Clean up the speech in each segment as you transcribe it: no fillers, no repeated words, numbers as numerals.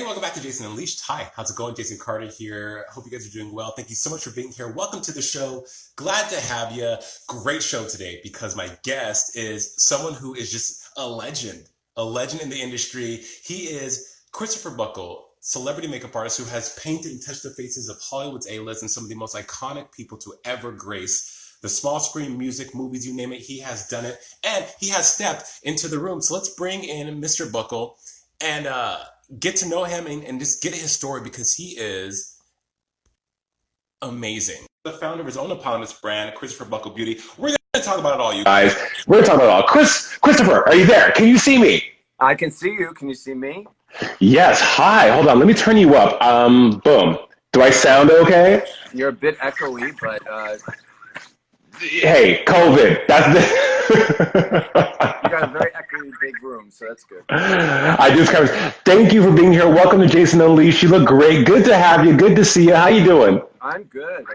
welcome back to Jason Unleashed. Hi, how's it going? Jason Carter here. Hope you guys are doing well. Thank you so much for being here. Welcome to the show. Glad to have you. Great show today because my guest is someone who is just a legend in the industry. He is Christopher Buckle, celebrity makeup artist who has painted and touched the faces of Hollywood's A-list and some of the most iconic people to ever grace the small screen, music, movies, you name it. He has done it, and he has stepped into the room. So let's bring in Mr. Buckle and get to know him and just get his story because he is amazing. The founder of his own eponymous brand, Christopher Buckle Beauty. We're going to talk about it all, you guys. We're going to talk about it all. Christopher, are you there? Can you see me? I can see you. Can you see me? Yes. Hi. Hold on. Let me turn you up. Boom. Do I sound okay? You're a bit echoey, but... Hey, COVID. That's the... You got a very echoey big room, so that's good. I just kind of thank you for being here. Welcome to Jason Unleashed. You look great. Good to have you. Good to see you. How you doing? I'm good.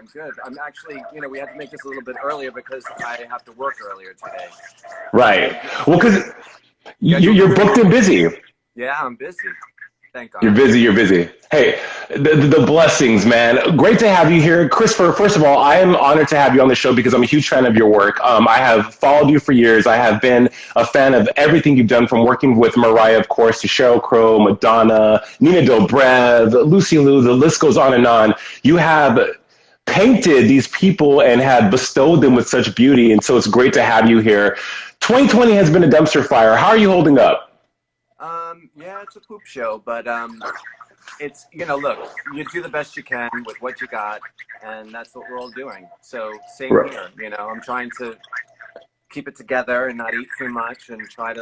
I'm actually, we had to make this a little bit earlier because I have to work earlier today. Right. Well, because you're booked and busy. Yeah, I'm busy. Thank God. You're busy. Hey, the blessings, man. Great to have you here. Christopher, first of all, I am honored to have you on the show because I'm a huge fan of your work. I have followed you for years. I have been a fan of everything you've done, from working with Mariah, of course, to Sheryl Crow, Madonna, Nina Dobrev, Lucy Liu, the list goes on and on. You have painted these people and have bestowed them with such beauty, and so it's great to have you here. 2020 has been a dumpster fire. How are you holding up? Yeah, it's a poop show, but it's, look, you do the best you can with what you got, and that's what we're all doing. So same here, I'm trying to keep it together and not eat too much and try to,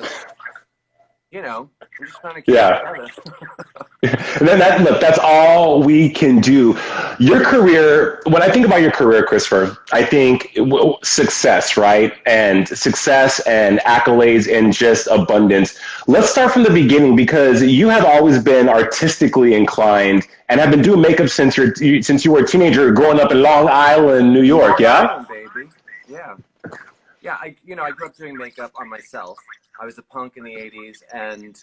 I'm just trying to keep it together. And then look, that's all we can do. Your career, when I think about your career, Christopher, I think success, right? And success and accolades and just abundance. Let's start from the beginning because you have always been artistically inclined and have been doing makeup since you were a teenager growing up in Long Island, New York, Long Island, baby. Yeah. Yeah, I grew up doing makeup on myself. I was a punk in the 80s, and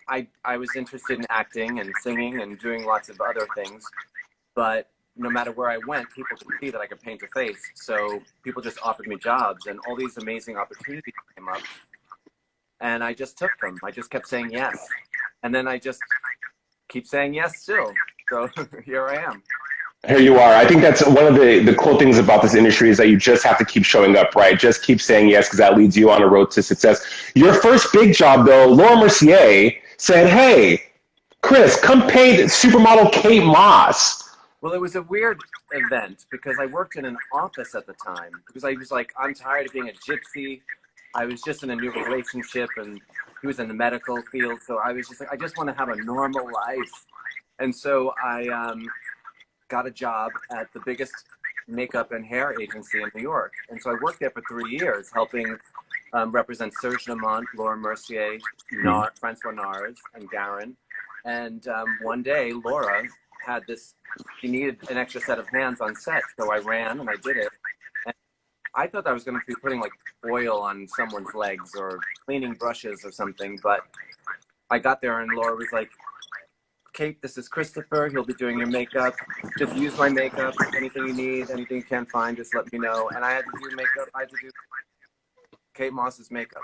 I was interested in acting and singing and doing lots of other things, but no matter where I went, people could see that I could paint a face. So people just offered me jobs, and all these amazing opportunities came up, and I just took them. I just kept saying yes, and then I just keep saying yes still. So here I am. Here you are. I think that's one of the cool things about this industry is that you just have to keep showing up, right? Just keep saying yes because that leads you on a road to success. Your first big job, though, Laura Mercier said, hey, Chris, come paint supermodel Kate Moss. Well, it was a weird event because I worked in an office at the time because I was like, I'm tired of being a gypsy. I was just in a new relationship and he was in the medical field. So I was just like, I just want to have a normal life. And so I got a job at the biggest makeup and hair agency in New York. And so I worked there for 3 years, helping represent Serge Lamont, Laura Mercier, Francois Nars, and Garin. And one day, Laura had she needed an extra set of hands on set. So I ran and I did it. And I thought I was going to be putting like oil on someone's legs or cleaning brushes or something. But I got there and Laura was like, Kate, this is Christopher. He'll be doing your makeup. Just use my makeup. Anything you need, anything you can't find, just let me know. And I had to do makeup. I had to do Kate Moss's makeup.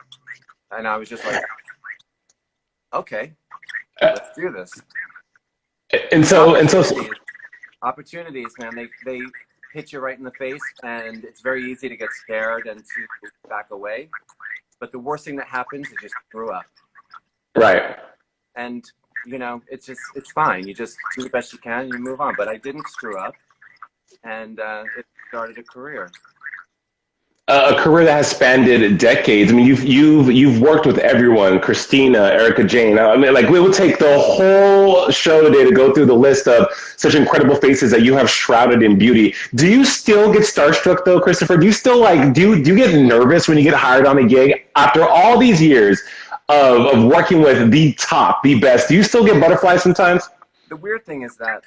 And I was just like, okay, let's do this. And so opportunities, man, they hit you right in the face, and it's very easy to get scared and to back away. But the worst thing that happens is you screw up. Right. And it's fine. You just do the best you can and you move on. But I didn't screw up, and it started a career. A career that has spanned decades. I mean, you've worked with everyone: Christina, Erica Jane. I mean, like, we would take the whole show today to go through the list of such incredible faces that you have shrouded in beauty. Do you still get starstruck, though, Christopher? Do you still do you get nervous when you get hired on a gig after all these years of working with the top, the best? Do you still get butterflies sometimes? The weird thing is that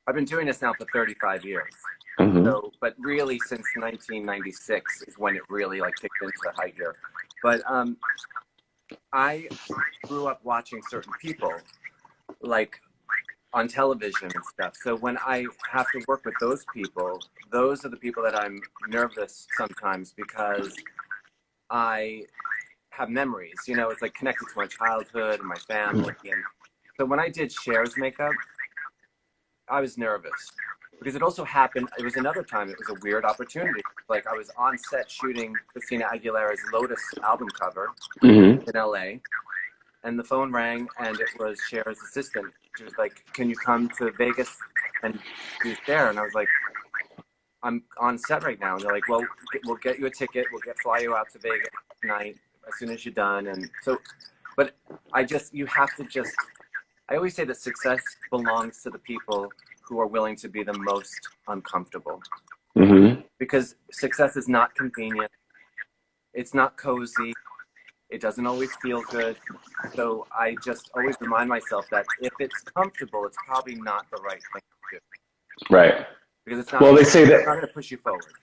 I've been doing this now for 35 years. Mm-hmm. So, but really since 1996 is when it really kicked into high gear. But I grew up watching certain people like on television and stuff. So when I have to work with those people, those are the people that I'm nervous sometimes because I have memories. You know, it's like connected to my childhood and my family. And so when I did Cher's makeup, I was nervous because it also happened. It was another time. It was a weird opportunity. Like I was on set shooting Christina Aguilera's Lotus album cover in LA, and the phone rang, and it was Cher's assistant. She was like, "Can you come to Vegas?" And she was there, and I was like, "I'm on set right now." And they're like, "Well, we'll get you a ticket. We'll fly you out to Vegas tonight as soon as you're done." And so, but you have to just. I always say that success belongs to the people who are willing to be the most uncomfortable. Because success is not convenient. It's not cozy. It doesn't always feel good. So I just always remind myself that if it's comfortable, it's probably not the right thing to do. Right. Because it's not, Well, they say that. It's not going to push you forward.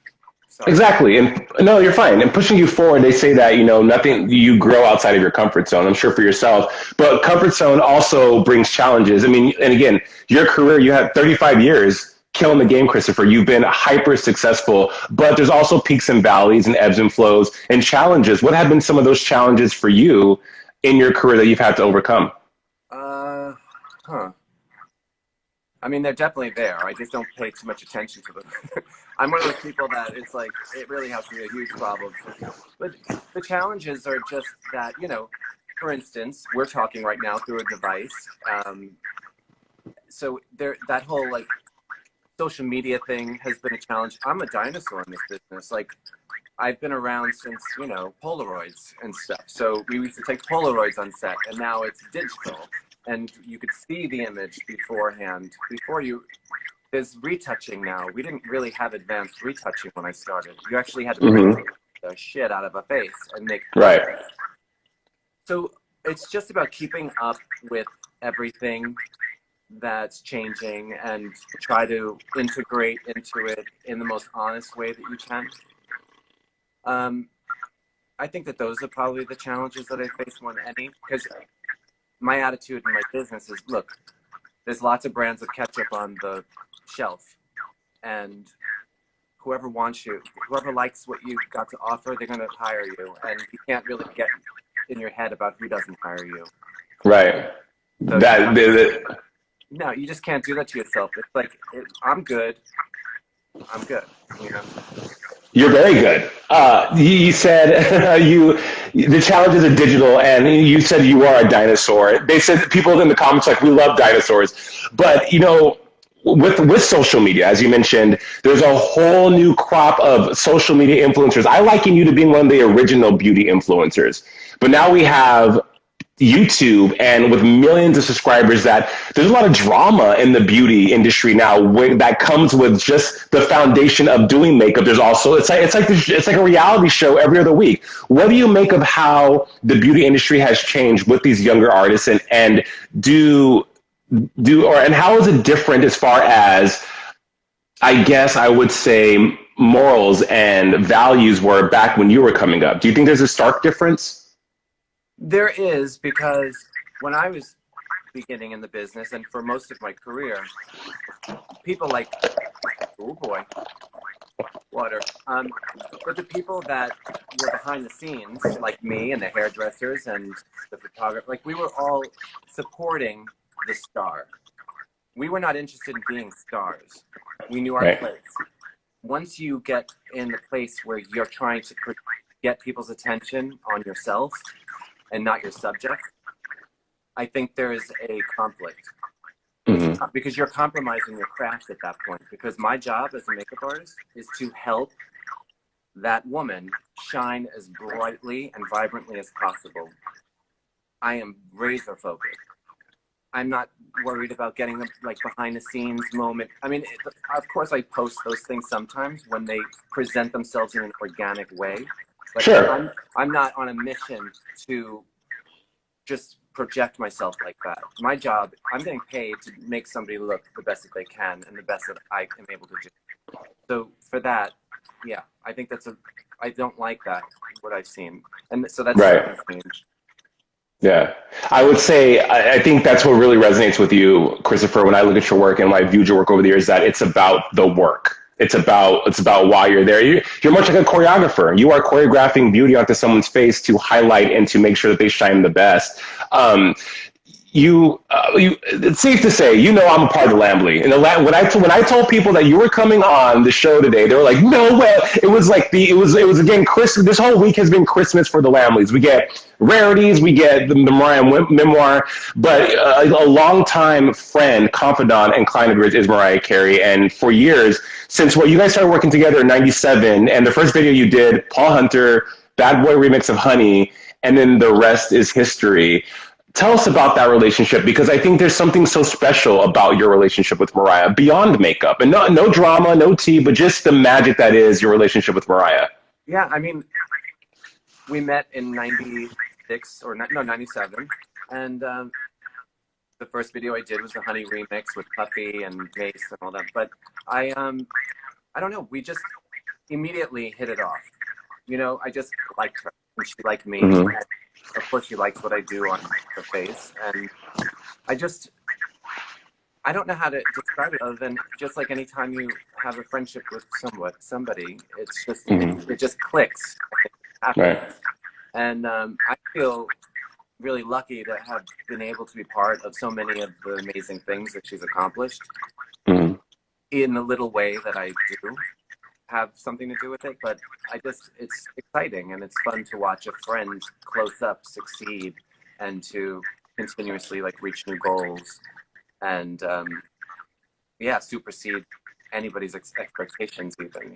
Sorry. Exactly. And no, you're fine. And pushing you forward, they say that, nothing, you grow outside of your comfort zone, I'm sure for yourself. But comfort zone also brings challenges. I mean, and again, your career, you have 35 years killing the game, Christopher. You've been hyper successful, but there's also peaks and valleys and ebbs and flows and challenges. What have been some of those challenges for you in your career that you've had to overcome? I mean, they're definitely there. I just don't pay too much attention to them. I'm one of those people that it's like, it really has to be a huge problem. But the challenges are just that, for instance, we're talking right now through a device. So that whole like social media thing has been a challenge. I'm a dinosaur in this business. Like I've been around since, Polaroids and stuff. So we used to take Polaroids on set, and now it's digital. And you could see the image beforehand. There's retouching now. We didn't really have advanced retouching when I started. You actually had to bring the shit out of a face and make it. Right. So it's just about keeping up with everything that's changing and try to integrate into it in the most honest way that you can. I think that those are probably the challenges that I face more than any, because my attitude in my business is, look, there's lots of brands of ketchup on the shelf, and whoever wants you, whoever likes what you got to offer, they're going to hire you, and you can't really get in your head about who doesn't hire you. Right. So no, you just can't do that to yourself. It's like, I'm good. You're very good. You said the challenges are digital, and you said you are a dinosaur. They said people in the comments like, we love dinosaurs, but with social media, as you mentioned, there's a whole new crop of social media influencers. I liken you to being one of the original beauty influencers, but now we have YouTube, and with millions of subscribers, that there's a lot of drama in the beauty industry now that comes with just the foundation of doing makeup. There's also it's like a reality show every other week. What do you make of how the beauty industry has changed with these younger artists, and how is it different as far as, I guess I would say, morals and values were back when you were coming up? Do you think there's a stark difference? There is, because when I was beginning in the business, and for most of my career, people like, oh boy, water. But the people that were behind the scenes, like me and the hairdressers and the photographer, like we were all supporting the star. We were not interested in being stars. We knew our place. Once you get in the place where you're trying to get people's attention on yourself and not your subject, I think there is a conflict. Because you're compromising your craft at that point. Because my job as a makeup artist is to help that woman shine as brightly and vibrantly as possible. I am razor focused. I'm not worried about getting the behind the scenes moment. I mean, of course I post those things sometimes when they present themselves in an organic way. But sure. I'm not on a mission to just project myself like that. My job, I'm getting paid to make somebody look the best that they can and the best that I am able to do. So for that, yeah, I think I don't like that, what I've seen. And so that's right. changed. Yeah. I would say, I think that's what really resonates with you, Christopher, when I look at your work and when I viewed your work over the years, that it's about the work. It's about why you're there. You're much like a choreographer. You are choreographing beauty onto someone's face to highlight and to make sure that they shine the best. Um, it's safe to say, I'm a part of the Lambly. And when I told people that you were coming on the show today, they were like, "No way!" It was again Christmas. This whole week has been Christmas for the Lambleys. We get rarities, we get the Mariah memoir, but a longtime friend, confidant, and client of yours is Mariah Carey, and for years since you guys started working together in '97, and the first video you did, Paul Hunter, Bad Boy remix of Honey, and then the rest is history. Tell us about that relationship, because I think there's something so special about your relationship with Mariah beyond makeup, and no drama, no tea, but just the magic that is your relationship with Mariah. Yeah, I mean, we met in '96 or no '97, and the first video I did was the Honey remix with Puffy and Mace and all that. But I don't know, we just immediately hit it off. I just liked her, and she liked me. Mm-hmm. And of course, she likes what I do on her face, and I don't know how to describe it other than just like anytime you have a friendship with somebody, it's just it just clicks. Right. And I feel really lucky to have been able to be part of so many of the amazing things that she's accomplished in the little way that I do have something to do with it. But it's exciting, and it's fun to watch a friend close up succeed and to continuously reach new goals and supersede anybody's expectations even.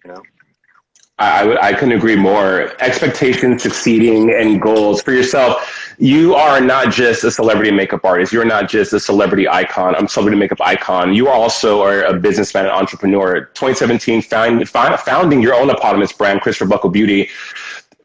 I couldn't agree more. Expectations, succeeding, and goals for yourself. You are not just a celebrity makeup artist. You're not just a celebrity icon. I'm a celebrity makeup icon. You also are a businessman and entrepreneur. 2017, founding your own eponymous brand, Christopher Buckle Beauty.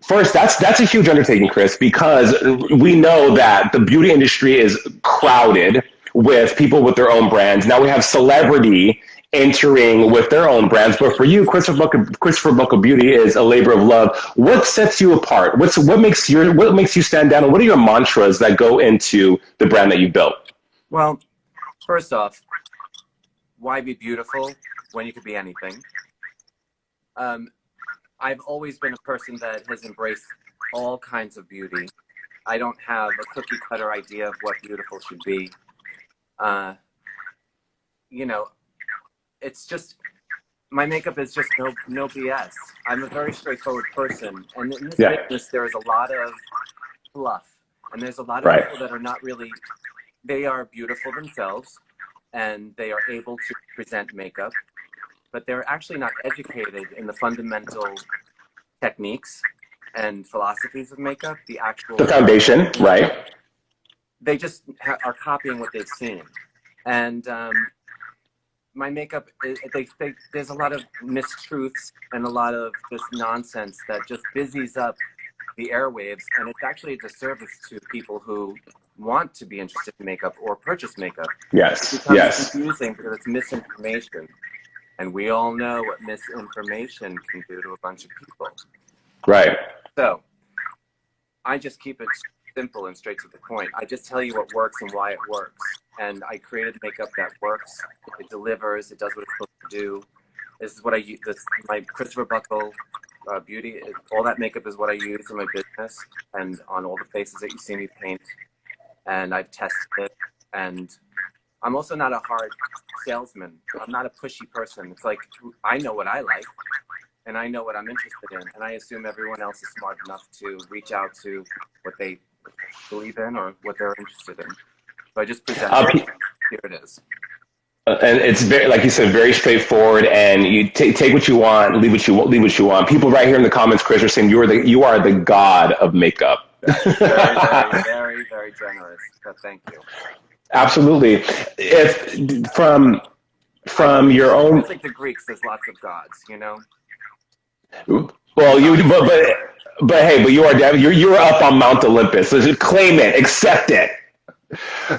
First, that's a huge undertaking, Chris, because we know that the beauty industry is crowded with people with their own brands. Now we have celebrity entering with their own brands, but for you, Christopher Buckle Beauty is a labor of love. What sets you apart? What makes you stand out, and what are your mantras that go into the brand that you built? Well, first off, why be beautiful when you could be anything? I've always been a person that has embraced all kinds of beauty. I don't have a cookie cutter idea of what beautiful should be. It's just, my makeup is just no BS. I'm a very straightforward person. And in this business, there is a lot of fluff. And there's a lot of people that are not really, they are beautiful themselves and they are able to present makeup, but they're actually not educated in the fundamental techniques and philosophies of makeup, the foundation, right? They just are copying what they've seen. And my makeup, there's a lot of mistruths and a lot of just nonsense that just busies up the airwaves, and it's actually a disservice to people who want to be interested in makeup or purchase makeup. Yes, it becomes confusing because it's misinformation, and we all know what misinformation can do to a bunch of people. Right. So I just keep it simple and straight to the point. I just tell you what works and why it works. And I created makeup that works. It delivers. It does what it's supposed to do. This is what I use. My Christopher Buckle Beauty. All that makeup is what I use in my business and on all the faces that you see me paint. And I've tested it. And I'm also not a hard salesman. I'm not a pushy person. It's like, I know what I like and I know what I'm interested in. And I assume everyone else is smart enough to reach out to what they believe in or what they're interested in. So I just present it. Here it is. And it's very, like you said, very straightforward. And you take what you want, leave what you want. People right here in the comments, Chris, are saying you are the god of makeup. That's very, very, very generous. So thank you. Absolutely. If from your own, it's like the Greeks, there's lots of gods, Well, but you are up on Mount Olympus. So just claim it, accept it.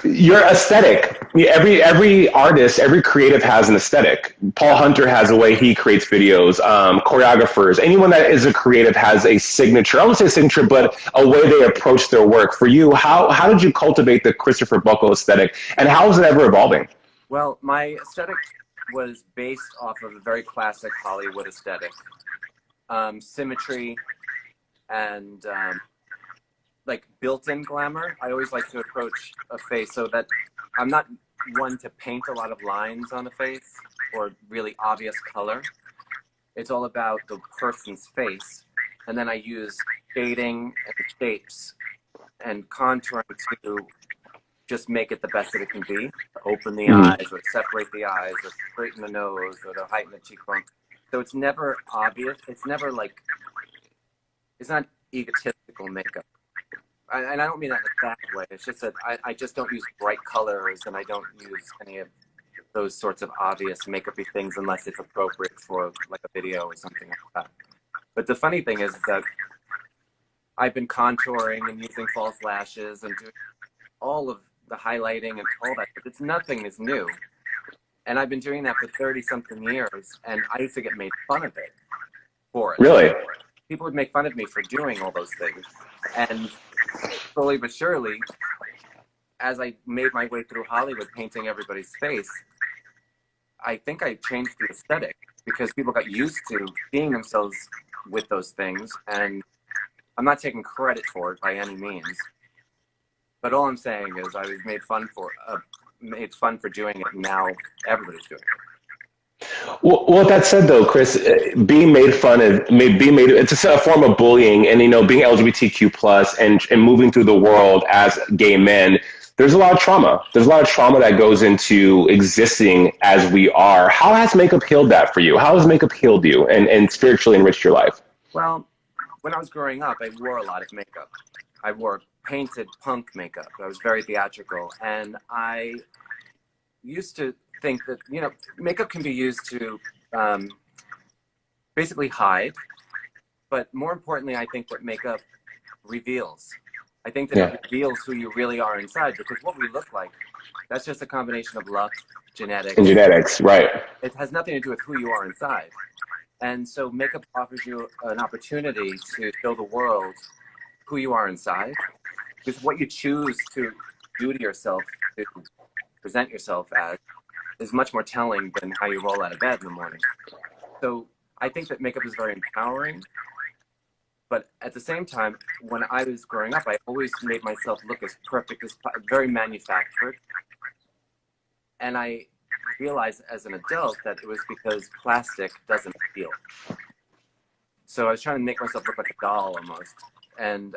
Your aesthetic, Yeah, every artist, every creative has an aesthetic. Paul Hunter has a way he creates videos. Choreographers, anyone that is a creative has a signature. I would say signature, but a way they approach their work. For you, how did you cultivate the Christopher Buckle aesthetic, and how is it ever evolving? Well, my aesthetic was based off of a very classic Hollywood aesthetic. Symmetry and like built-in glamour. I always like to approach a face so that I'm not one to paint a lot of lines on a face or really obvious color. It's all about the person's face. And then I use shading and shapes and contouring to just make it the best that it can be. Open the eyes or separate the eyes or straighten the nose or to heighten the cheekbone. So it's never obvious. It's never like, it's not egotistical makeup. And I don't mean that in a bad way. It's just that I just don't use bright colors and I don't use any of those sorts of obvious makeupy things unless it's appropriate for like a video or something like that. But the funny thing is that I've been contouring and using false lashes and doing all of the highlighting and all that. But it's nothing is new. And I've been doing that for 30-something years, and I used to get made fun of it for it. Really? People would make fun of me for doing all those things. And slowly but surely, as I made my way through Hollywood painting everybody's face, I think I changed the aesthetic because people got used to seeing themselves with those things. And I'm not taking credit for it by any means. But all I'm saying is I was made fun for doing it, and now everybody's doing it. Well, with that said, though, Chris, being made fun of, it's a form of bullying, and being LGBTQ plus and moving through the world as gay men. There's a lot of trauma. There's a lot of trauma that goes into existing as we are. How has makeup healed that for you? How has makeup healed you and spiritually enriched your life? Well, when I was growing up, I wore a lot of makeup. I wore painted punk makeup. I was very theatrical, and I used to think that makeup can be used to basically hide, but more importantly, I think that makeup reveals. I think that it reveals who you really are inside, because what we look like, that's just a combination of luck, genetics. And genetics, right. It has nothing to do with who you are inside. And so makeup offers you an opportunity to show the world who you are inside, because what you choose to do to yourself, to present yourself as, is much more telling than how you roll out of bed in the morning. So I think that makeup is very empowering. But at the same time, when I was growing up, I always made myself look as perfect as very manufactured. And I realized as an adult that it was because plastic doesn't feel. So I was trying to make myself look like a doll almost. And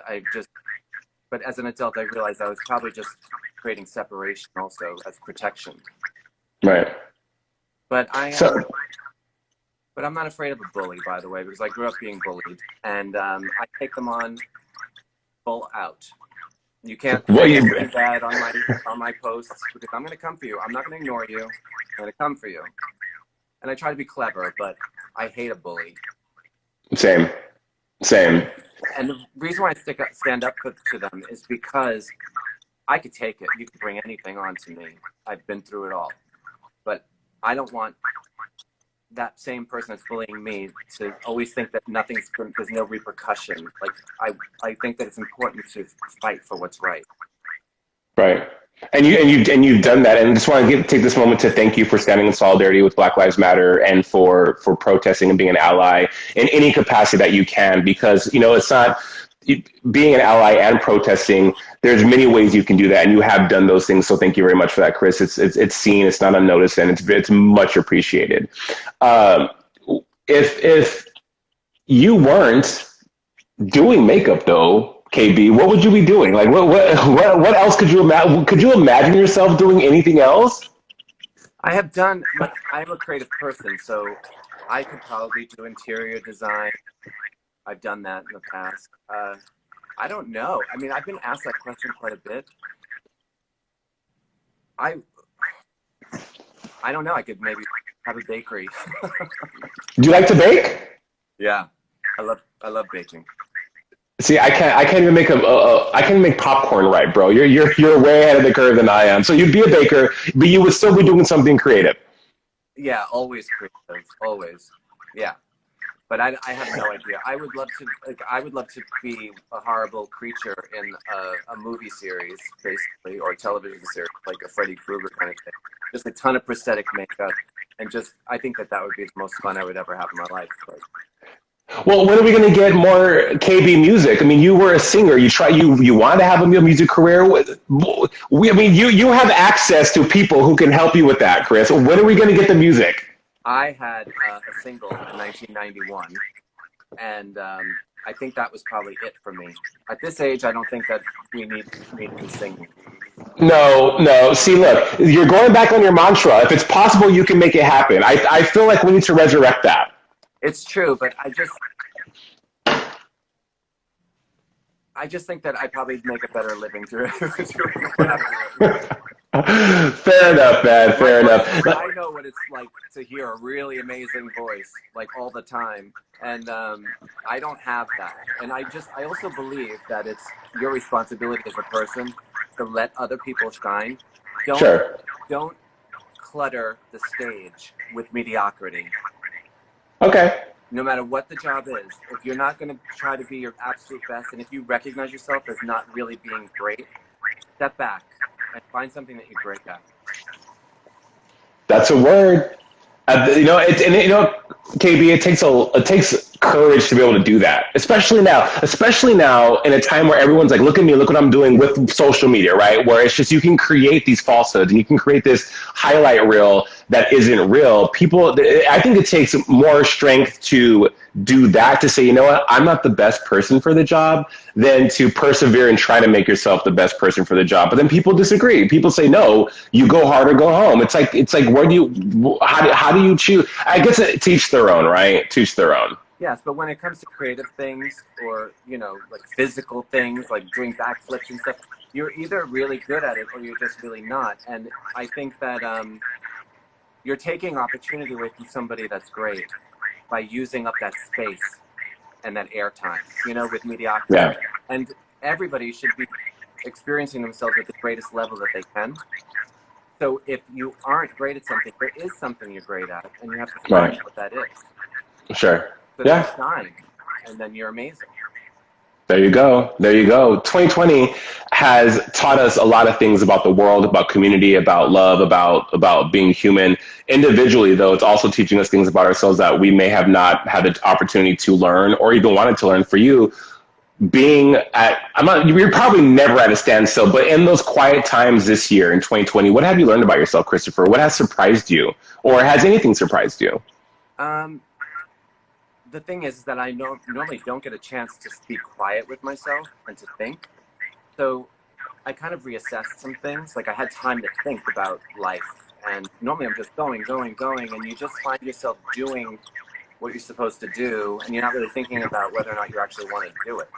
but as an adult, I realized I was probably just creating separation also as protection. Right. But but I'm not afraid of a bully, by the way, because I grew up being bullied, and I take them on full out. You can't say anything bad on my posts, because I'm going to come for you. I'm not going to ignore you. I'm going to come for you. And I try to be clever, but I hate a bully. Same. And the reason why I stand up to them is because I could take it. You could bring anything on to me. I've been through it all. But I don't want that same person that's bullying me to always think that there's no repercussion. Like I think that it's important to fight for what's right. Right. And you've done that, and I just want to take this moment to thank you for standing in solidarity with Black Lives Matter and for protesting and being an ally in any capacity that you can, because it's not being an ally and protesting. There's many ways you can do that, and you have done those things. So thank you very much for that, Chris. It's seen, it's not unnoticed, and it's much appreciated. If you weren't doing makeup, though, KB, what would you be doing? Like, what else could you imagine? Could you imagine yourself doing anything else? I'm a creative person, so I could probably do interior design. I've done that in the past. I don't know. I mean, I've been asked that question quite a bit. I don't know. I could maybe have a bakery. Do you like to bake? Yeah, I love baking. See, I can't even make I can't make popcorn right, bro. You're way ahead of the curve than I am. So you'd be a baker, but you would still be doing something creative. Yeah, always creative, always. Yeah. But I have no idea. I would love to be a horrible creature in a movie series, basically, or a television series, like a Freddy Krueger kind of thing. Just a ton of prosthetic makeup, and just I think that would be the most fun I would ever have in my life. But, Well, when are we going to get more KB music? I mean, you were a singer. You wanted to have a music career. I mean, you have access to people who can help you with that, Chris. When are we going to get the music? I had a single in 1991, and I think that was probably it for me. At this age, I don't think that we need to be singing. No, no. See, look, you're going back on your mantra. If it's possible, you can make it happen. I feel like we need to resurrect that. It's true, but I just think that I probably make a better living through Fair enough, man. Fair enough. I know what it's like to hear a really amazing voice, like all the time, and I don't have that. And I also believe that it's your responsibility as a person to let other people shine. Don't clutter the stage with mediocrity. Okay. No matter what the job is, if you're not going to try to be your absolute best, and if you recognize yourself as not really being great, step back and find something that you're great at. That's a word. KB, it takes courage to be able to do that, especially now in a time where everyone's like, look at me, look what I'm doing with social media, right? Where it's just, you can create these falsehoods and you can create this highlight reel that isn't real. I think it takes more strength to do that, to say, you know what, I'm not the best person for the job, than to persevere and try to make yourself the best person for the job. But then people disagree. People say, no, you go hard or go home. It's like, how do you choose? I guess to each their own, right? To each their own. Yes, but when it comes to creative things, or, like physical things, like doing backflips and stuff, you're either really good at it or you're just really not. And I think that you're taking opportunity away from somebody that's great by using up that space and that airtime, with mediocrity. Yeah. And everybody should be experiencing themselves at the greatest level that they can. So if you aren't great at something, there is something you're great at, and you have to find what that is. Sure. So yeah. Shine, and then you're amazing. There you go. 2020 has taught us a lot of things about the world, about community, about love, about being human. Individually, though, it's also teaching us things about ourselves that we may have not had the opportunity to learn or even wanted to learn. For you, you're probably never at a standstill, but in those quiet times this year in 2020, what have you learned about yourself, Christopher? What has surprised you, or has anything surprised you? The thing is that I normally don't get a chance to be quiet with myself and to think. So I kind of reassessed some things. Like, I had time to think about life. And normally I'm just going. And you just find yourself doing what you're supposed to do. And you're not really thinking about whether or not you actually want to do it.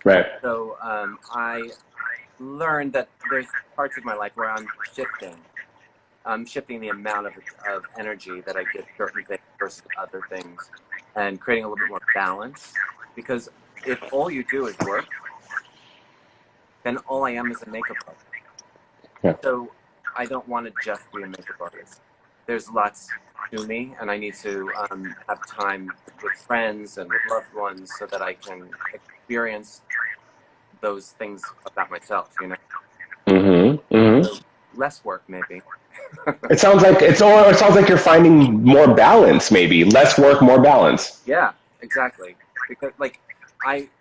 Right. So I learned that there's parts of my life where I'm shifting. I'm shifting the amount of energy that I give certain things versus other things, and creating a little bit more balance. Because if all you do is work, then all I am is a makeup artist. Yeah. So I don't want to just be a makeup artist. There's lots to me, and I need to have time with friends and with loved ones so that I can experience those things about myself, So less work, maybe. It sounds like you're finding more balance, maybe less work, more balance. Yeah, exactly. Because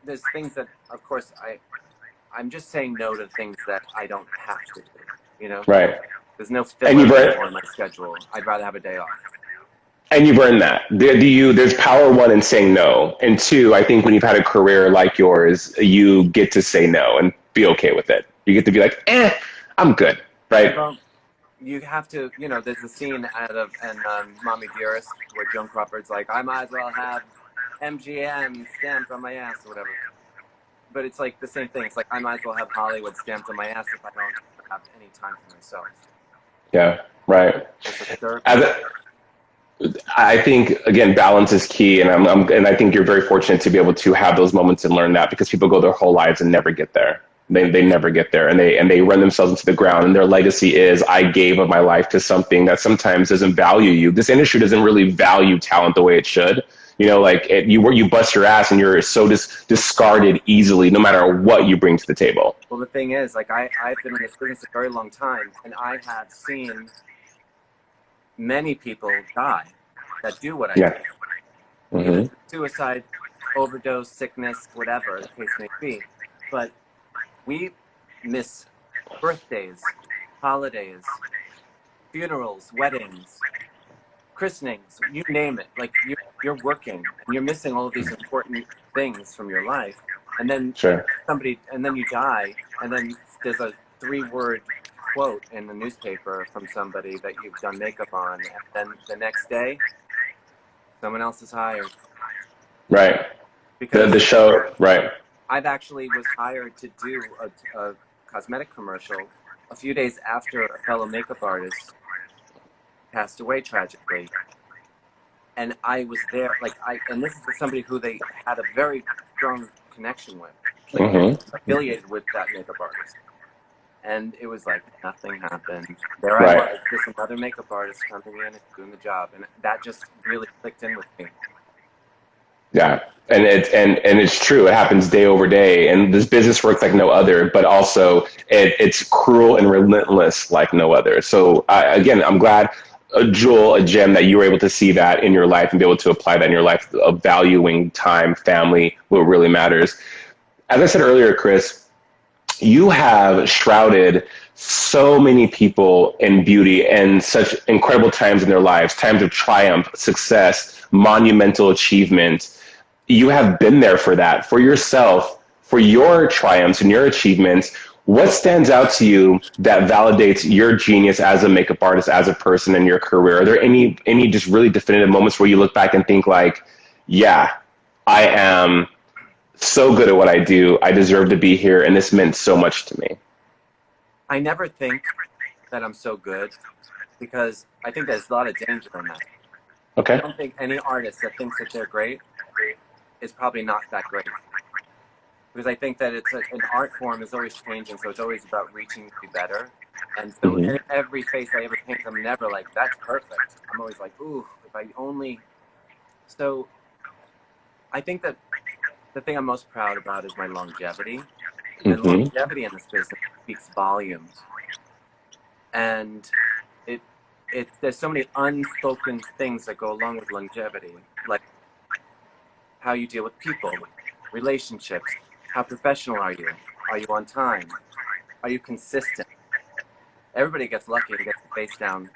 there's things that, of course, I'm just saying no to things that I don't have to do. Right. There's no filler on my schedule. I'd rather have a day off. And you've earned that. There's power, one, in saying no, and two, I think when you've had a career like yours, you get to say no and be okay with it. You get to be like, I'm good, right? Well, you have to, there's a scene in Mommy Dearest where Joan Crawford's like, I might as well have MGM stamped on my ass or whatever. But it's like the same thing. It's like, I might as well have Hollywood stamped on my ass if I don't have any time for myself. Yeah, right. I think again, balance is key, and and I think you're very fortunate to be able to have those moments and learn that, because people go their whole lives and never get there. They never get there, and they run themselves into the ground, and their legacy is, I gave of my life to something that sometimes doesn't value you. This industry doesn't really value talent the way it should. You know, like you bust your ass and you're so discarded easily, no matter what you bring to the table. Well, the thing is, like I've been in this business a very long time, and I have seen many people die that do what I do. Mm-hmm. Suicide, overdose, sickness, whatever the case may be. But we miss birthdays, holidays, funerals, weddings, christenings, you name it. Like you're working and you're missing all of these important things from your life. And then and then you die, and then there's a 3-word quote in the newspaper from somebody that you've done makeup on, and then the next day someone else is hired. Right. Because the show, right. I've actually was hired to do a cosmetic commercial a few days after a fellow makeup artist passed away tragically. And I was there, and this is somebody who they had a very strong connection with, affiliated with that makeup artist. And it was like nothing happened. There I was, just another makeup artist coming in and doing the job, and that just really clicked in with me. Yeah, and it's true. It happens day over day, and this business works like no other. But also, it's cruel and relentless like no other. So again, I'm glad, a jewel, a gem, that you were able to see that in your life and be able to apply that in your life of valuing time, family, what really matters. As I said earlier, Chris, you have shrouded so many people in beauty and such incredible times in their lives, times of triumph, success, monumental achievement. You have been there for that, for yourself, for your triumphs and your achievements. What stands out to you that validates your genius as a makeup artist, as a person in your career? Are there any just really definitive moments where you look back and think like, yeah, I am so good at what I do. I deserve to be here, and this meant so much to me? I never think that I'm so good, because I think there's a lot of danger in that. Okay. I don't think any artist that thinks that they're great is probably not that great. Because I think that it's an art form is always changing, so it's always about reaching to be better. And so every face I ever paint, I'm never like, that's perfect. I'm always like, ooh, if I only... So I think that the thing I'm most proud about is my longevity. And longevity in this business speaks volumes. And there's so many unspoken things that go along with longevity, like how you deal with people, relationships, how professional are you? Are you on time? Are you consistent? Everybody gets lucky and gets the face down,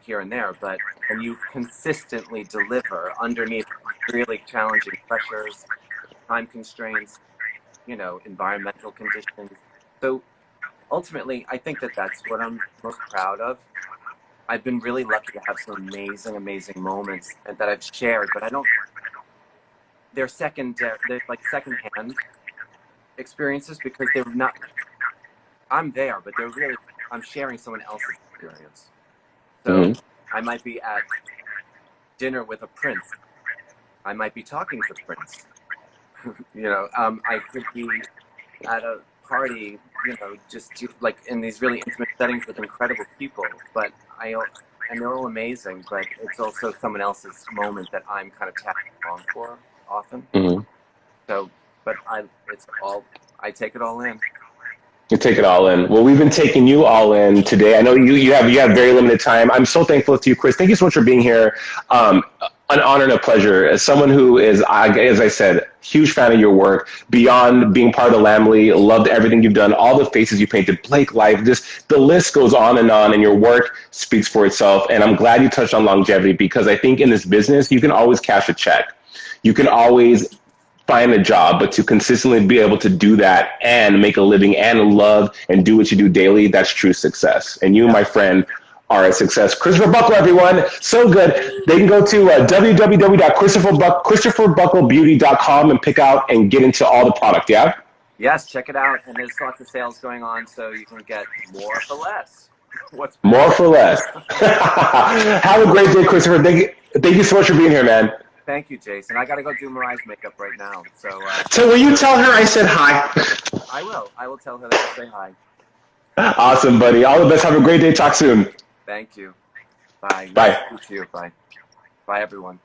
here and there, but when you consistently deliver underneath really challenging pressures, time constraints, environmental conditions. So ultimately, I think that that's what I'm most proud of. I've been really lucky to have some amazing, amazing moments that I've shared, but they're like secondhand experiences, because they're not, I'm there, but I'm sharing someone else's experience. So I might be at dinner with a prince. I might be talking to Prince. I could be at a party, just like in these really intimate settings with incredible people, and they're all amazing, but it's also someone else's moment that I'm kind of tapping along for often. So, but I take it all in. You take it all in. Well, we've been taking you all in today. I know you have very limited time. I'm so thankful to you, Chris. Thank you so much for being here. An honor and a pleasure. As someone who is, as I said, huge fan of your work, beyond being part of the Lamley, loved everything you've done, all the faces you painted, Blake Life, just the list goes on, and your work speaks for itself. And I'm glad you touched on longevity, because I think in this business, you can always cash a check. You can always find a job, but to consistently be able to do that and make a living and love and do what you do daily, that's true success. And you, my friend, are a success. Christopher Buckle, everyone. So good. They can go to www.christopherbucklebeauty.com and pick out and get into all the product, yeah? Yes, check it out. And there's lots of sales going on, so you can get more for less. What's More for less. Have a great day, Christopher. Thank you so much for being here, man. Thank you, Jason. I got to go do Mariah's makeup right now. So will you tell her I said hi? I will. I will tell her that you say hi. Awesome, buddy. All the best. Have a great day. Talk soon. Thank you. Bye. Bye. Nice to meet you. Bye. Bye, everyone.